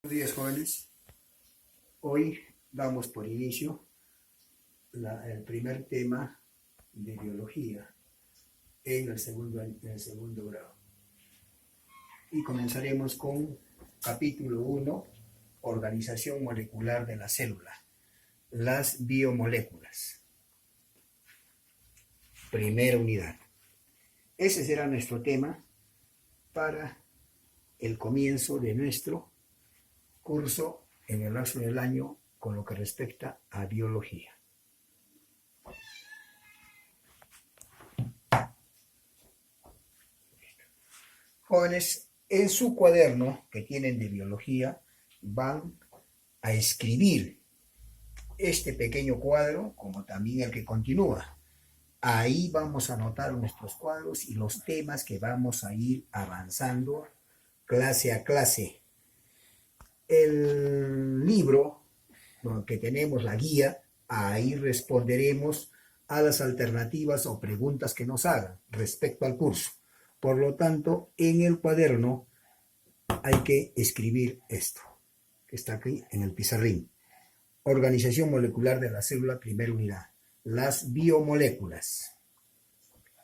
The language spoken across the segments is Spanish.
Buenos días, jóvenes. Hoy damos por inicio el primer tema de biología en el segundo grado. Y comenzaremos con capítulo 1, organización molecular de la célula, las biomoléculas. Primera unidad. Ese será nuestro tema para el comienzo de nuestro curso en el lapso del año con lo que respecta a biología. Jóvenes, en su cuaderno que tienen de biología van a escribir este pequeño cuadro como también el que continúa. Ahí vamos a anotar nuestros cuadros y los temas que vamos a ir avanzando clase a clase. El libro, que tenemos la guía, ahí responderemos a las alternativas o preguntas que nos hagan respecto al curso. Por lo tanto, en el cuaderno hay que escribir esto, que está aquí en el pizarrín. Organización molecular de la célula, primera unidad. Las biomoléculas.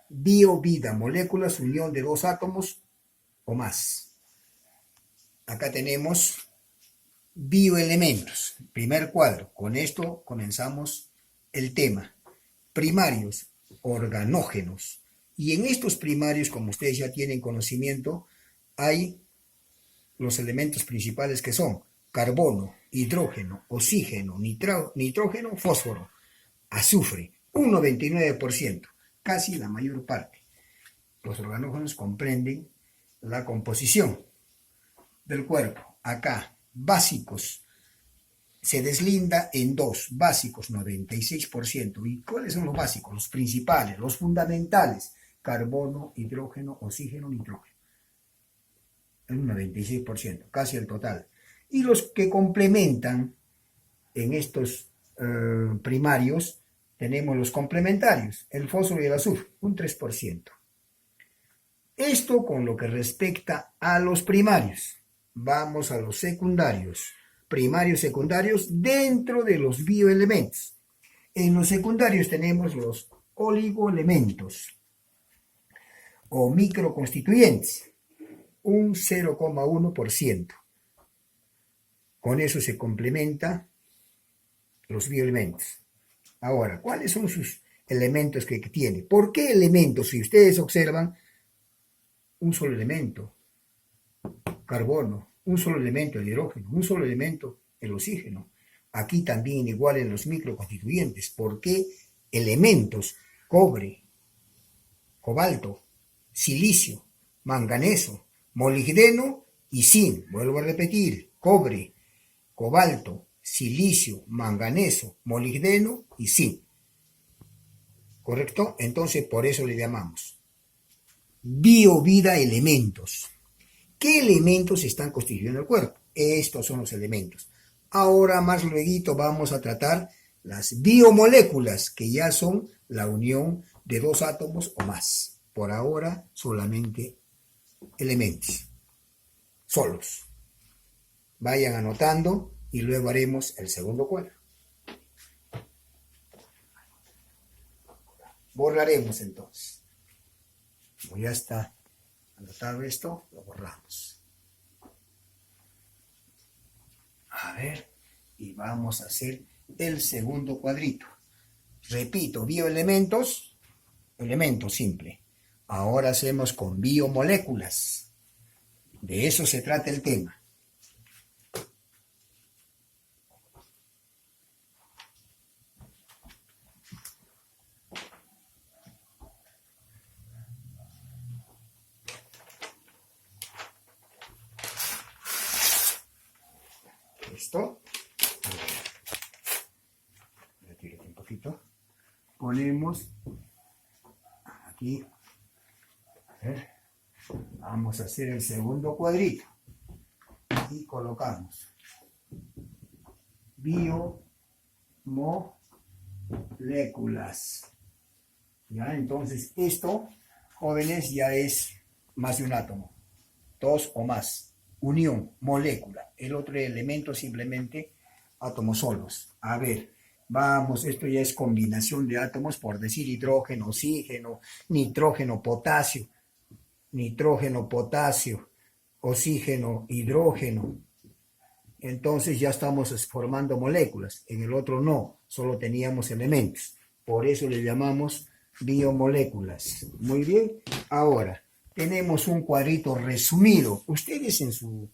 Bio-vida, moléculas, unión de dos átomos o más. Acá tenemos bioelementos, primer cuadro. Con esto comenzamos el tema. Primarios, organógenos. Y en estos primarios, como ustedes ya tienen conocimiento, hay los elementos principales que son carbono, hidrógeno, oxígeno, nitrógeno, fósforo, azufre, un 99%, casi la mayor parte. Los organógenos comprenden la composición del cuerpo. Acá, básicos, se deslinda en dos, básicos 96%. ¿Y cuáles son los básicos? Los principales, los fundamentales, carbono, hidrógeno, oxígeno, nitrógeno. Un 96%, casi el total. Y los que complementan en estos primarios, tenemos los complementarios, el fósforo y el azufre, un 3%. Esto con lo que respecta a los primarios. Vamos a los secundarios, primarios, secundarios, dentro de los bioelementos. En los secundarios tenemos los oligoelementos o microconstituyentes, un 0,1%. Con eso se complementa los bioelementos. Ahora, ¿cuáles son sus elementos que tiene? ¿Por qué elementos? Si ustedes observan, un solo elemento, carbono, un solo elemento, el hidrógeno, un solo elemento, el oxígeno. Aquí también igual en los microconstituyentes. ¿Por qué elementos? Cobre, cobalto, silicio, manganeso, molibdeno y zinc. Vuelvo a repetir, cobre, cobalto, silicio, manganeso, molibdeno y zinc. ¿Correcto? Entonces, por eso le llamamos biovida elementos. ¿Qué elementos están constituyendo el cuerpo? Estos son los elementos. Ahora, más luego, vamos a tratar las biomoléculas, que ya son la unión de dos átomos o más. Por ahora, solamente elementos. Solos. Vayan anotando y luego haremos el segundo cuadro. Borraremos entonces. Como ya está anotado esto, lo borramos. A ver, y vamos a hacer el segundo cuadrito. Repito, bioelementos, elemento simple. Ahora hacemos con biomoléculas. De eso se trata el tema. Esto, retiro un poquito, ponemos aquí, a ver, vamos a hacer el segundo cuadrito y colocamos biomoléculas. Ya, entonces esto, jóvenes, ya es más de un átomo, dos o más. unión, molécula. El otro elemento simplemente átomos solos. A ver, vamos, esto ya es combinación de átomos, por decir hidrógeno, oxígeno, nitrógeno, potasio, oxígeno, hidrógeno. Entonces ya estamos formando moléculas. En el otro no, solo teníamos elementos. Por eso le llamamos biomoléculas. Muy bien. Ahora, tenemos un cuadrito resumido. Ustedes en su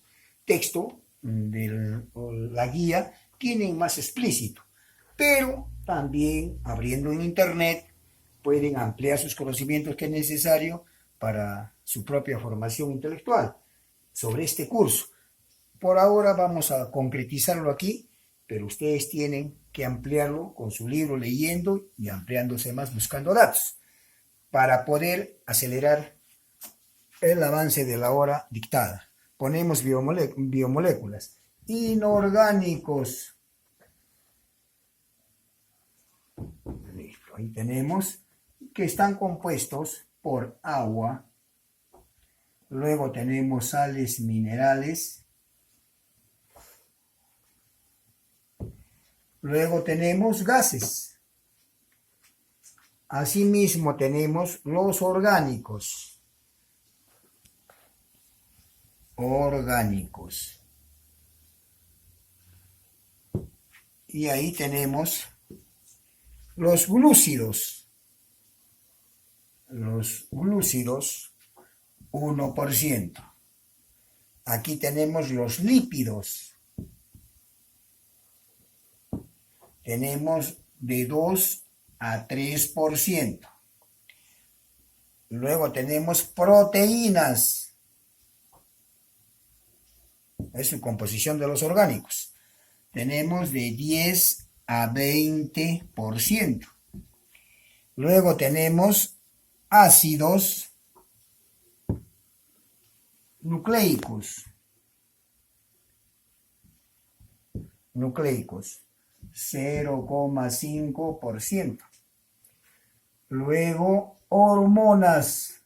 texto de la guía tienen más explícito, pero también abriendo en internet pueden ampliar sus conocimientos que es necesario para su propia formación intelectual sobre este curso. Por ahora vamos a concretizarlo aquí, pero ustedes tienen que ampliarlo con su libro, leyendo y ampliándose más, buscando datos, para poder acelerar el avance de la hora dictada. Ponemos biomoléculas. Inorgánicos. Listo, ahí tenemos que están compuestos por agua. Luego tenemos sales minerales. Luego tenemos gases. Asimismo tenemos los orgánicos. Y ahí tenemos los glúcidos. 1%. Aquí tenemos los lípidos. Tenemos de 2 a 3%. Luego tenemos proteínas. Es su composición de los orgánicos. Tenemos de 10 a 20%. Luego tenemos ácidos nucleicos. 0,5%. Luego, hormonas.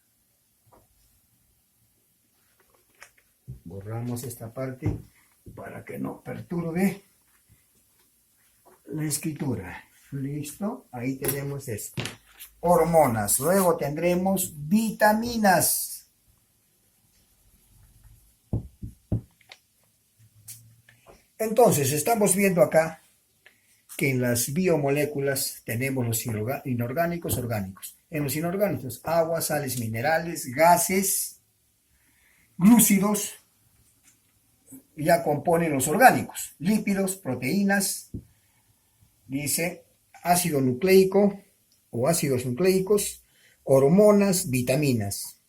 Borramos esta parte para que no perturbe la escritura. Listo, ahí tenemos esto. Hormonas. Luego tendremos vitaminas. Entonces, estamos viendo acá que en las biomoléculas tenemos los inorgánicos, orgánicos. En los inorgánicos, agua, sales minerales, gases, glúcidos, ya componen los orgánicos. Lípidos, proteínas, dice ácido nucleico o ácidos nucleicos, hormonas, vitaminas,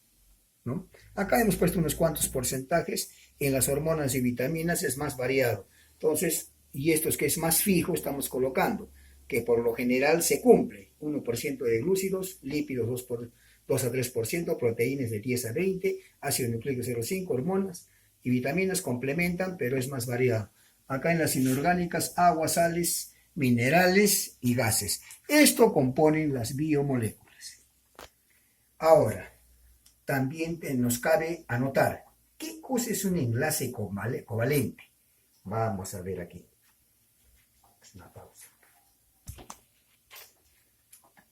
¿no? Acá hemos puesto unos cuantos porcentajes. En las hormonas y vitaminas es más variado. Entonces, y esto es que es más fijo, estamos colocando que por lo general se cumple 1% de glúcidos, lípidos 2 a 3%, proteínas de 10 a 20, ácido nucleico 0,5, hormonas y vitaminas complementan, pero es más variado. Acá en las inorgánicas, agua, sales, minerales y gases. Esto componen las biomoléculas. Ahora, también nos cabe anotar, ¿qué cosa es un enlace covalente? Vamos a ver aquí. Una pausa.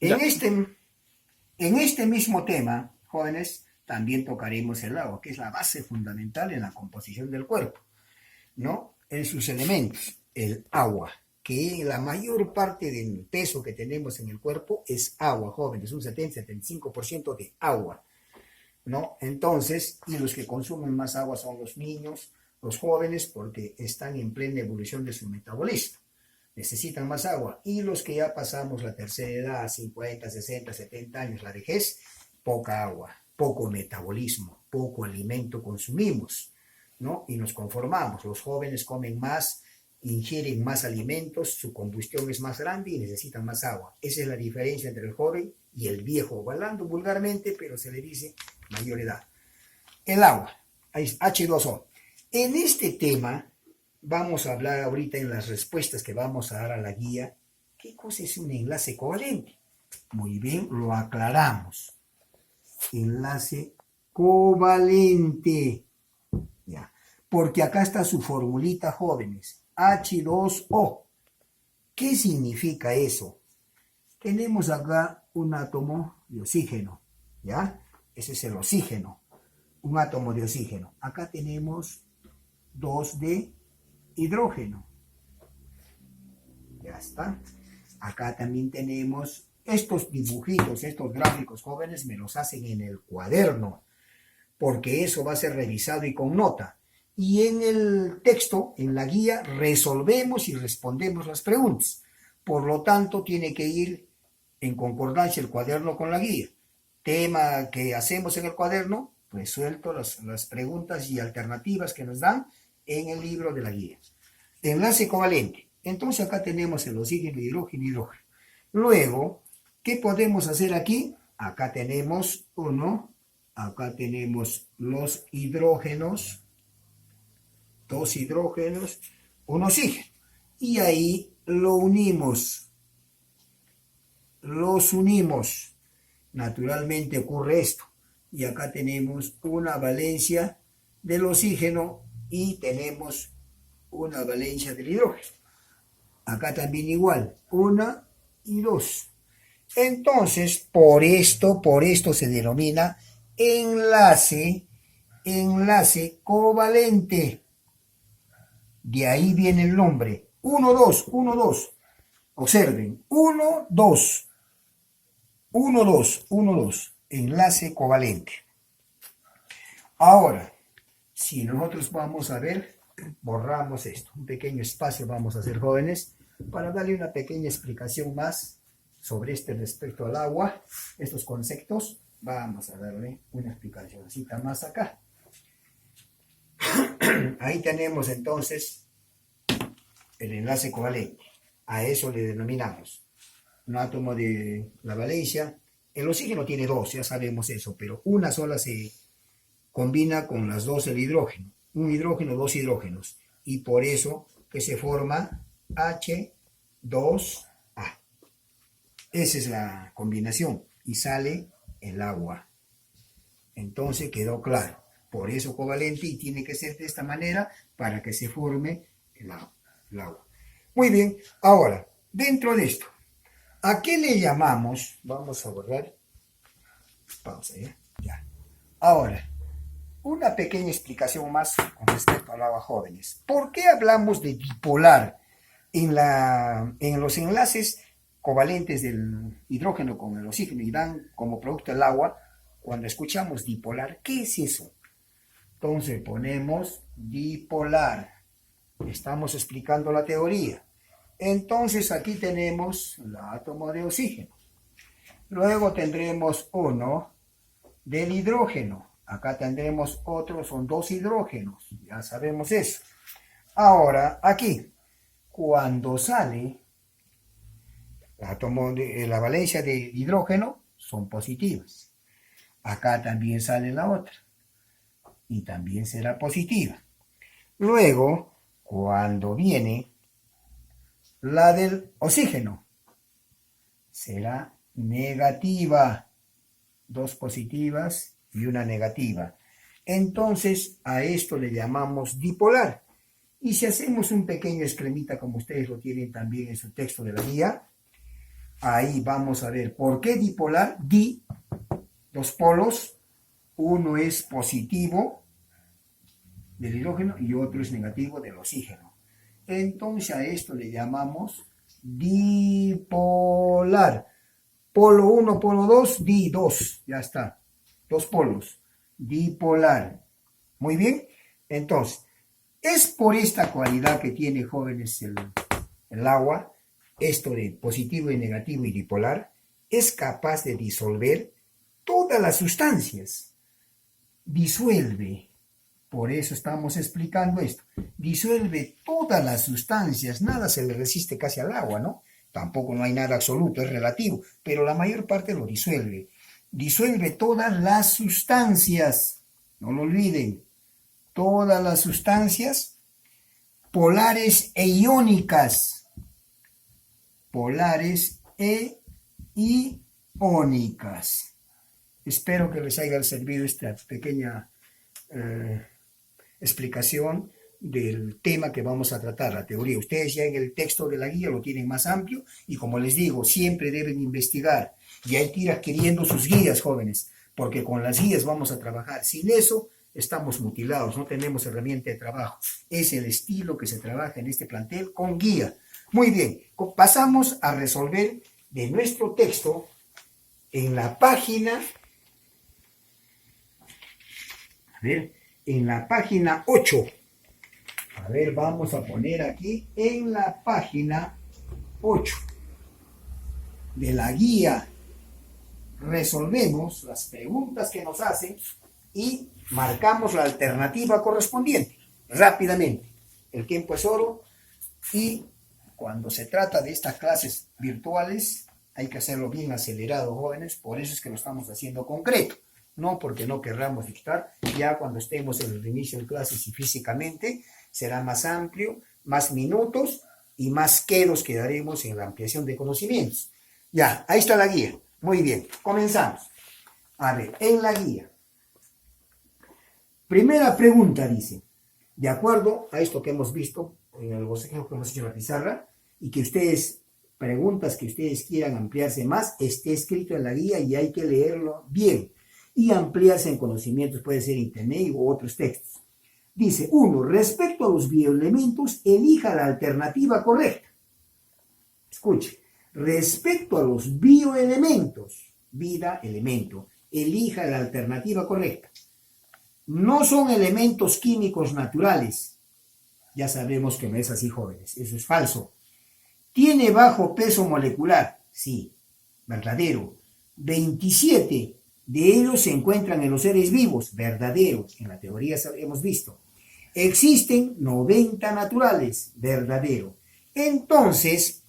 En este mismo tema, jóvenes, también tocaremos el agua, que es la base fundamental en la composición del cuerpo, ¿no? En sus elementos, el agua, que la mayor parte del peso que tenemos en el cuerpo es agua, jóvenes, un 70-75% de agua, ¿no? Entonces, y los que consumen más agua son los niños, los jóvenes, porque están en plena evolución de su metabolismo. Necesitan más agua. Y los que ya pasamos la tercera edad, 50, 60, 70 años, la vejez, poca agua, poco metabolismo, poco alimento consumimos, ¿no? Y nos conformamos. Los jóvenes comen más, ingieren más alimentos, su combustión es más grande y necesitan más agua. Esa es la diferencia entre el joven y el viejo, hablando vulgarmente, pero se le dice mayor edad. El agua, H2O. En este tema vamos a hablar ahorita en las respuestas que vamos a dar a la guía. ¿Qué cosa es un enlace covalente? Muy bien, lo aclaramos. Enlace covalente. Ya. porque acá está su formulita, jóvenes, H2O. ¿Qué significa eso? Tenemos acá un átomo de oxígeno, ¿ya? Ese es el oxígeno, un átomo de oxígeno. Acá tenemos dos de hidrógeno. Ya está. Acá también tenemos estos dibujitos, estos gráficos, jóvenes, me los hacen en el cuaderno, porque eso va a ser revisado y con nota. Y en el texto, en la guía, resolvemos y respondemos las preguntas. Por lo tanto, tiene que ir en concordancia el cuaderno con la guía. Tema que hacemos en el cuaderno, resuelto las preguntas y alternativas que nos dan en el libro de la guía. Enlace covalente. Entonces acá tenemos el oxígeno, hidrógeno, hidrógeno. Luego, ¿qué podemos hacer aquí? Acá tenemos uno, acá tenemos los hidrógenos, dos hidrógenos, un oxígeno. Y ahí los unimos. Naturalmente ocurre esto. Y acá tenemos una valencia del oxígeno y tenemos una valencia del hidrógeno. Acá también igual, 1 y 2. Entonces, por esto se denomina enlace covalente. De ahí viene el nombre. 1, 2, 1, 2. Observen, 1, 2. 1, 2, 1, 2. Enlace covalente. Ahora, si nosotros vamos a ver, borramos esto. Un pequeño espacio vamos a hacer, jóvenes, para darle una pequeña explicación más sobre respecto al agua, estos conceptos. Vamos a darle una explicacióncita más acá. Ahí tenemos entonces el enlace covalente. A eso le denominamos un átomo de la valencia. El oxígeno tiene dos, ya sabemos eso, pero una sola se combina con las dos el hidrógeno. Un hidrógeno, dos hidrógenos. Y por eso que se forma H2A. Esa es la combinación. Y sale el agua. Entonces quedó claro. Por eso covalente, y tiene que ser de esta manera para que se forme el agua. Muy bien, ahora, dentro de esto, ¿a qué le llamamos? Vamos a borrar. Pausa, ya. Ahora, una pequeña explicación más con respecto al agua, jóvenes. ¿Por qué hablamos de dipolar en los enlaces covalentes del hidrógeno con el oxígeno y dan como producto el agua? Cuando escuchamos dipolar, ¿qué es eso? Entonces ponemos dipolar. Estamos explicando la teoría. Entonces aquí tenemos el átomo de oxígeno. Luego tendremos uno del hidrógeno. Acá tendremos otro, son dos hidrógenos. Ya sabemos eso. Ahora, aquí, cuando sale el átomo de la valencia de hidrógeno, son positivas. Acá también sale la otra. Y también será positiva. Luego, cuando viene la del oxígeno, será negativa. Dos positivas y una negativa. Entonces, a esto le llamamos dipolar. Y si hacemos un pequeño esquemita, como ustedes lo tienen también en su texto de la guía, ahí vamos a ver por qué dipolar. Dos polos. Uno es positivo del hidrógeno y otro es negativo del oxígeno. Entonces a esto le llamamos dipolar. Polo 1, polo 2, di2. Ya está. Dos polos. Dipolar. Muy bien. Entonces, es por esta cualidad que tiene, jóvenes, el agua, esto de positivo y negativo y dipolar, es capaz de disolver todas las sustancias. Disuelve. Por eso estamos explicando esto. Disuelve todas las sustancias. Nada se le resiste casi al agua, ¿no? Tampoco no hay nada absoluto, es relativo. Pero la mayor parte lo disuelve. Disuelve todas las sustancias. No lo olviden. Todas las sustancias polares e iónicas. Polares e iónicas. Espero que les haya servido esta pequeña explicación del tema que vamos a tratar, la teoría. Ustedes ya en el texto de la guía lo tienen más amplio y como les digo, siempre deben investigar y hay que ir adquiriendo sus guías, jóvenes, porque con las guías vamos a trabajar. Sin eso estamos mutilados, no tenemos herramienta de trabajo. Es el estilo que se trabaja en este plantel con guía. Muy bien, pasamos a resolver de nuestro texto en la página, en la página 8. A ver, vamos a poner aquí en la página 8 de la guía. Resolvemos las preguntas que nos hacen y marcamos la alternativa correspondiente rápidamente. El tiempo es oro y cuando se trata de estas clases virtuales hay que hacerlo bien acelerado, jóvenes, por eso es que lo estamos haciendo concreto, no porque no querramos dictar. Ya cuando estemos en el inicio de clases y físicamente será más amplio, más minutos y más quedos que daremos en la ampliación de conocimientos. Ya, ahí está la guía. Muy bien, comenzamos. A ver, en la guía. Primera pregunta dice, de acuerdo a esto que hemos visto en el bosquejo que hemos hecho en la pizarra, y que ustedes, preguntas que ustedes quieran ampliarse más, esté escrito en la guía y hay que leerlo bien. Y ampliarse en conocimientos, puede ser internet u otros textos. Dice, 1. Respecto a los bioelementos, elija la alternativa correcta. Escuche. Respecto a los bioelementos, vida, elemento, elija la alternativa correcta. No son elementos químicos naturales. Ya sabemos que no es así, jóvenes. Eso es falso. ¿Tiene bajo peso molecular? Sí, verdadero. 27 de ellos se encuentran en los seres vivos. Verdadero. En la teoría hemos visto. Existen 90 naturales. Verdadero. Entonces,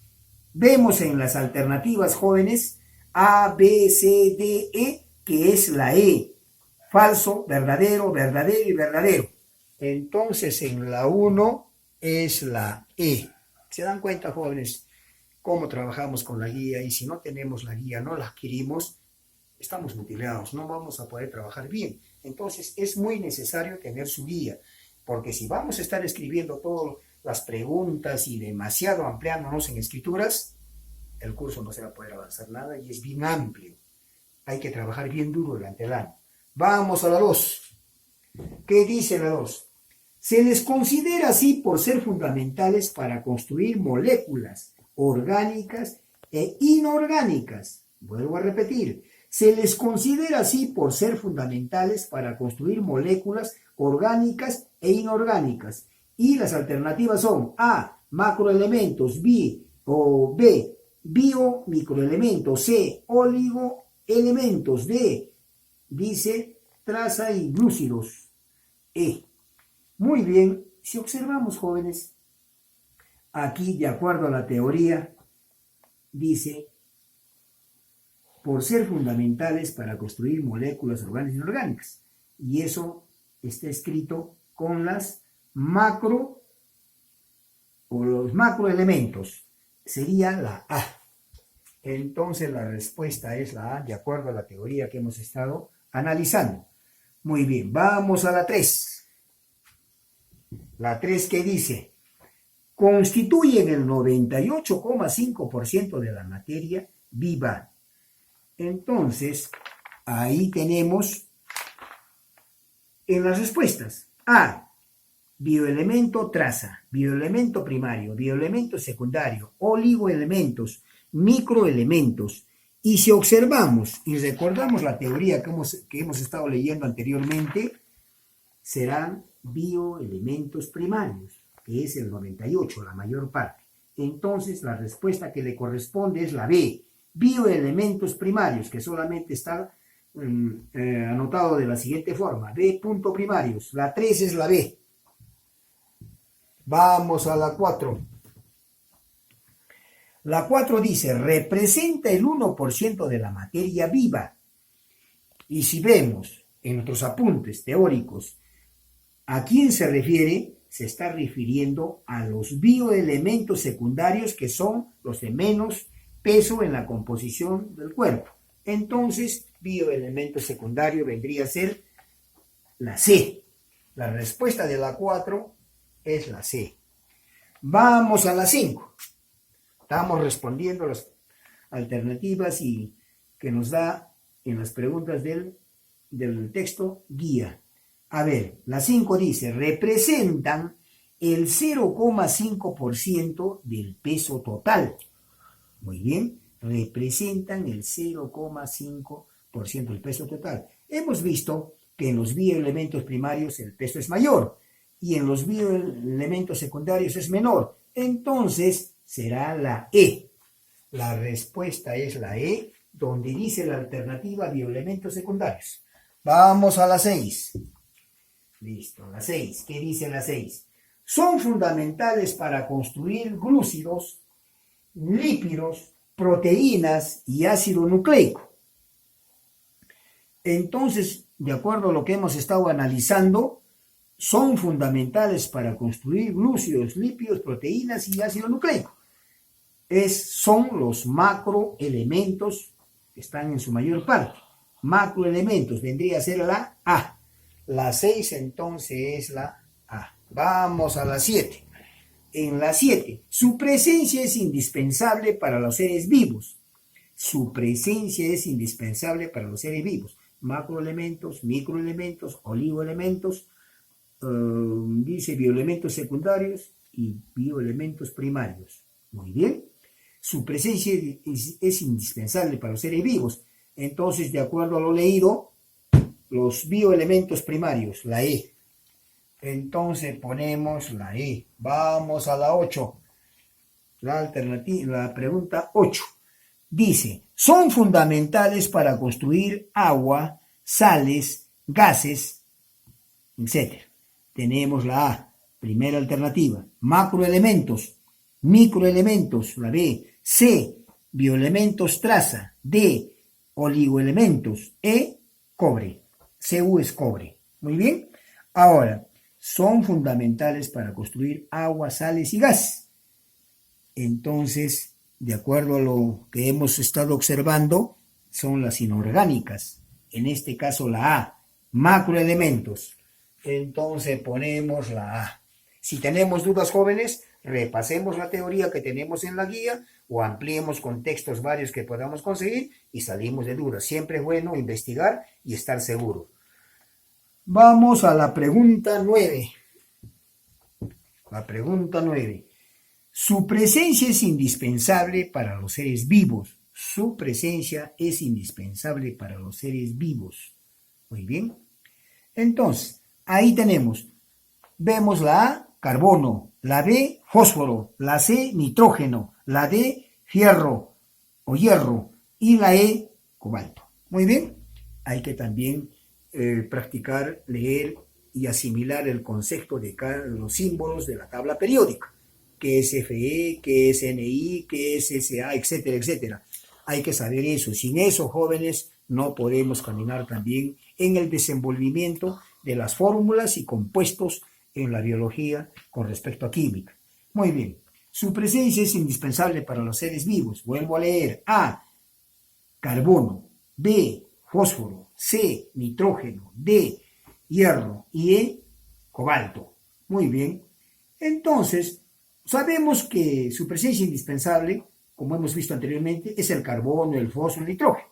vemos en las alternativas, jóvenes, A, B, C, D, E, que es la E. Falso, verdadero, verdadero y verdadero. Entonces, en la 1 es la E. ¿Se dan cuenta, jóvenes, cómo trabajamos con la guía? Y si no tenemos la guía, no la adquirimos, estamos mutilados, no vamos a poder trabajar bien. Entonces, es muy necesario tener su guía, porque si vamos a estar escribiendo todas las preguntas y demasiado ampliándonos en escrituras, el curso no se va a poder avanzar nada y es bien amplio. Hay que trabajar bien duro durante el año. Vamos a la 2. ¿Qué dice la 2? Se les considera así por ser fundamentales para construir moléculas orgánicas e inorgánicas. Vuelvo a repetir. Se les considera así por ser fundamentales para construir moléculas orgánicas e inorgánicas. Y las alternativas son A, macroelementos, B, biomicroelementos, C, oligoelementos, D, dice traza y glúcidos, E. Muy bien, si observamos, jóvenes, aquí de acuerdo a la teoría, dice, por ser fundamentales para construir moléculas orgánicas y inorgánicas. Y eso está escrito con las macro o los macroelementos. Sería la A. Entonces la respuesta es la A, de acuerdo a la teoría que hemos estado analizando. Muy bien, vamos a la 3. La 3 que dice, constituyen el 98,5% de la materia viva. Entonces, ahí tenemos en las respuestas A, bioelemento traza, bioelemento primario, bioelemento secundario, oligoelementos, microelementos. Y si observamos y recordamos la teoría que hemos estado leyendo anteriormente, serán bioelementos primarios, que es el 98, la mayor parte. Entonces, la respuesta que le corresponde es la B, bioelementos primarios, que solamente está anotado de la siguiente forma, B punto primarios. La 3 es la B. Vamos a la 4. La 4 dice, representa el 1% de la materia viva. Y si vemos en nuestros apuntes teóricos a quién se refiere, se está refiriendo a los bioelementos secundarios, que son los de menos peso en la composición del cuerpo. Entonces, bioelemento secundario vendría a ser la C. La respuesta de la 4 es la C. Vamos a la 5. Estamos respondiendo las alternativas y que nos da en las preguntas del texto guía. A ver, la 5 dice, representan el 0,5% del peso total. Muy bien, representan el 0,5% del peso total. Hemos visto que en los bioelementos primarios el peso es mayor y en los bioelementos secundarios es menor. Entonces será la E. La respuesta es la E, donde dice la alternativa bioelementos secundarios. Vamos a la 6. Listo, la 6. ¿Qué dice la 6? Son fundamentales para construir glúcidos, lípidos, proteínas y ácido nucleico. Entonces, de acuerdo a lo que hemos estado analizando, son fundamentales para construir glúcidos, lípidos, proteínas y ácido nucleico. Son los macroelementos que están en su mayor parte. Macroelementos vendría a ser la A. La 6 entonces es la A. Vamos a la 7. En la 7, su presencia es indispensable para los seres vivos. Su presencia es indispensable para los seres vivos. Macroelementos, microelementos, oligoelementos, dice bioelementos secundarios y bioelementos primarios. Muy bien. Su presencia es indispensable para los seres vivos. Entonces, de acuerdo a lo leído, los bioelementos primarios, la E. Entonces ponemos la E. Vamos a la 8. La pregunta 8. Dice, son fundamentales para construir agua, sales, gases, etc. Tenemos la A, primera alternativa. Macroelementos, microelementos, la B. C, bioelementos traza. D, oligoelementos. E, cobre. Cu es cobre. Muy bien. Ahora, son fundamentales para construir agua, sales y gas. Entonces, de acuerdo a lo que hemos estado observando, son las inorgánicas. En este caso la A, macroelementos. Entonces ponemos la A. Si tenemos dudas, jóvenes, repasemos la teoría que tenemos en la guía o ampliemos con textos varios que podamos conseguir y salimos de dudas. Siempre es bueno investigar y estar seguro. Vamos a la pregunta 9. La pregunta 9. Su presencia es indispensable para los seres vivos. Su presencia es indispensable para los seres vivos. Muy bien. Entonces, ahí vemos la A, carbono, la B, fósforo, la C, nitrógeno, la D, fierro o hierro y la E, cobalto. Muy bien. Hay que también practicar, leer y asimilar el concepto de los símbolos de la tabla periódica. ¿Qué es Fe, qué es Ni, qué es Sa, etcétera, etcétera? Hay que saber eso. Sin eso, jóvenes, no podemos caminar también en el desenvolvimiento de las fórmulas y compuestos en la biología con respecto a química. Muy bien. Su presencia es indispensable para los seres vivos. Vuelvo a leer. A, carbono. B, fósforo. C, nitrógeno. D, hierro. Y E, cobalto. Muy bien. Entonces, sabemos que su presencia indispensable, como hemos visto anteriormente, es el carbono, el fósforo, el nitrógeno.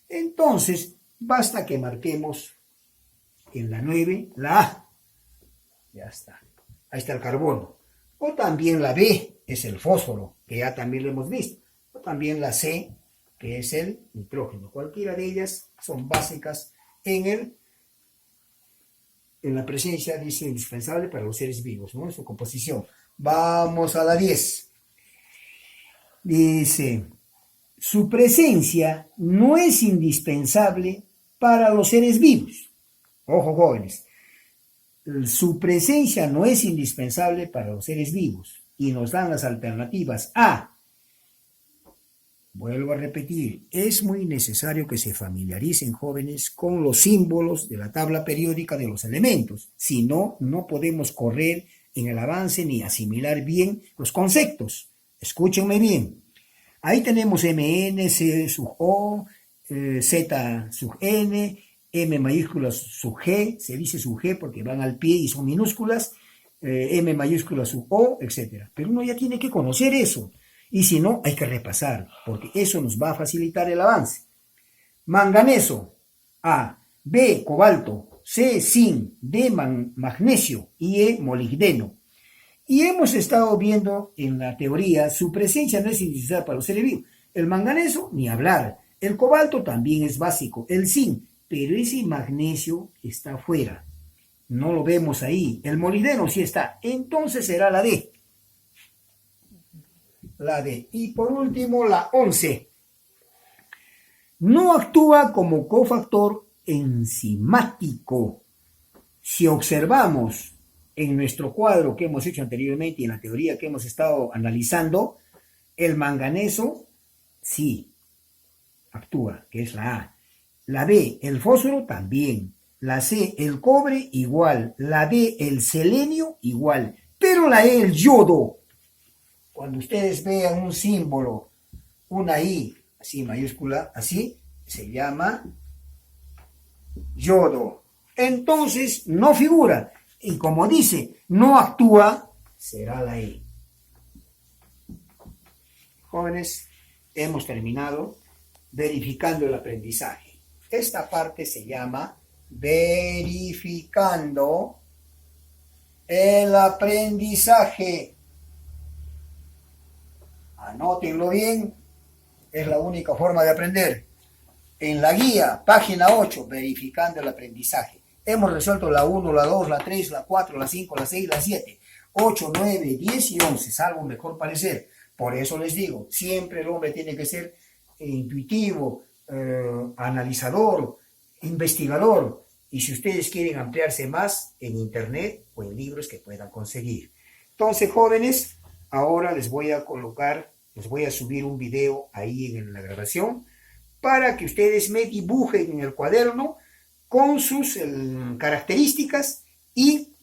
Entonces, basta que marquemos en la 9 la A. Ya está. Ahí está el carbono. O también la B, es el fósforo, que ya también lo hemos visto. O también la C, que es el nitrógeno. Cualquiera de ellas son básicas en la presencia, dice, indispensable para los seres vivos, ¿no? En su composición. Vamos a la 10. Dice, su presencia no es indispensable para los seres vivos. Ojo, jóvenes. Su presencia no es indispensable para los seres vivos. Y nos dan las alternativas A. Vuelvo a repetir, es muy necesario que se familiaricen, jóvenes, con los símbolos de la tabla periódica de los elementos. Si no, no podemos correr en el avance ni asimilar bien los conceptos. Escúchenme bien. Ahí tenemos Mn, C sub O, Z sub N, M mayúscula su G, se dice su G porque van al pie y son minúsculas, M mayúscula su O, etc. Pero uno ya tiene que conocer eso. Y si no, hay que repasar, porque eso nos va a facilitar el avance. Manganeso, A. B, cobalto. C, zinc. D, magnesio. Y E, molibdeno. Y hemos estado viendo en la teoría, su presencia no es indispensable para los seres vivos. El manganeso, ni hablar. El cobalto también es básico. El zinc, pero ese magnesio está afuera. No lo vemos ahí. El molibdeno sí está. Entonces será la D. La D. Y por último, la 11. No actúa como cofactor enzimático. Si observamos en nuestro cuadro que hemos hecho anteriormente y en la teoría que hemos estado analizando, el manganeso sí actúa, que es la A. La B, el fósforo también. La C, el cobre igual. La D, el selenio igual. Pero la E, el yodo. Cuando ustedes vean un símbolo, una I, así mayúscula, así, se llama yodo. Entonces no figura. Y como dice, no actúa, será la E. Jóvenes, hemos terminado verificando el aprendizaje. Esta parte se llama verificando el aprendizaje. Anótenlo bien, es la única forma de aprender. En la guía, página 8, verificando el aprendizaje. Hemos resuelto la 1, la 2, la 3, la 4, la 5, la 6, la 7, 8, 9, 10 y 11, salvo mejor parecer. Por eso les digo, siempre el hombre tiene que ser intuitivo, analizador, investigador. Y si ustedes quieren ampliarse más, en internet o en libros que puedan conseguir. Entonces, jóvenes, ahora les voy a subir un video ahí en la grabación para que ustedes me dibujen en el cuaderno con sus características y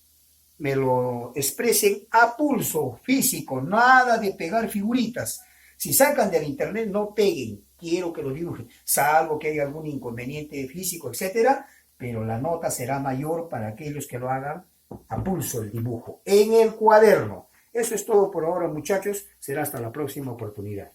me lo expresen a pulso físico, nada de pegar figuritas. Si sacan del internet, no peguen, quiero que lo dibujen, salvo que haya algún inconveniente físico, etcétera, pero la nota será mayor para aquellos que lo hagan a pulso el dibujo en el cuaderno. Eso es todo por ahora, muchachos, será hasta la próxima oportunidad.